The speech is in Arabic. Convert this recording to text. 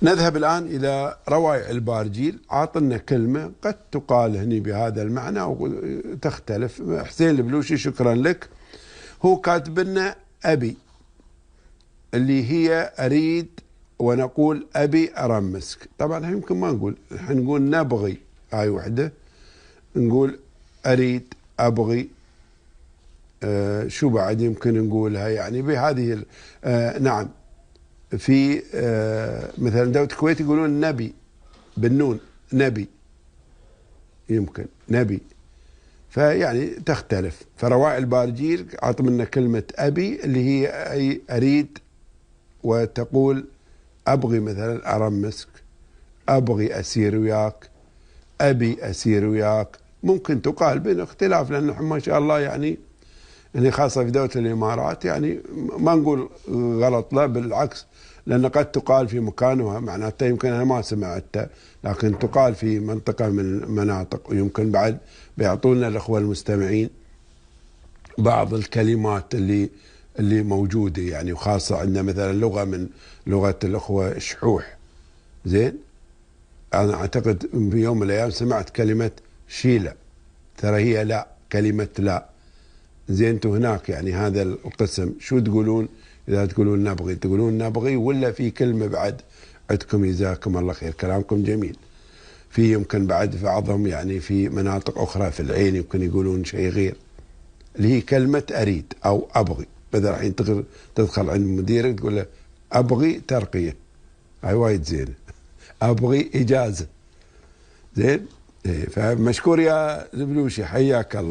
نذهب الآن إلى روايع البارجيل. عاطلنا كلمة قد تقال هني بهذا المعنى وتختلف. حسين البلوشي شكرا لك، هو كاتب لنا أبي اللي هي أريد، ونقول أبي أرمسك. طبعا يمكن ما نقول، نقول نبغي، هاي وحدة، نقول أريد أبغي. شو بعد يمكن نقولها يعني بهذه نعم. في مثلا دولة الكويت يقولون نبي بالنون، نبي، يمكن نبي، فيعني تختلف. فروائع البارجيل عطى منا كلمة أبي اللي هي أي أريد، وتقول أبغي مثلا أرمسك، أبغي أسير وياك، أبي أسير وياك. ممكن تقال بين اختلاف، لأن ما شاء الله يعني خاصة في دولة الإمارات يعني ما نقول غلط، لا بالعكس، لأن قد تقال في مكانها معناتها يمكن أنا ما سمعتها، لكن تقال في منطقة من المناطق. ويمكن بعد بيعطونا الأخوة المستمعين بعض الكلمات اللي موجودة يعني، وخاصة عندنا مثلا لغة من لغة الأخوة شحوح. زين، أنا أعتقد في يوم من الأيام سمعت كلمة شيلة، ترى هي لا، كلمة لا. زين، انتم هناك يعني هذا القسم شو تقولون اذا تقولون نبغي؟ تقولون نبغي ولا في كلمه بعد عندكم؟ جزاكم الله خير، كلامكم جميل. في يمكن بعد في بعضهم يعني في مناطق اخرى في العين يمكن يقولون شيء غير، اللي هي كلمه اريد او ابغي. بدل الحين تدخل عند مديرك تقول له ابغي ترقيه، هاي وايد زين. ابغي اجازه. زين، فمشكور يا البلوشي، حياك الله.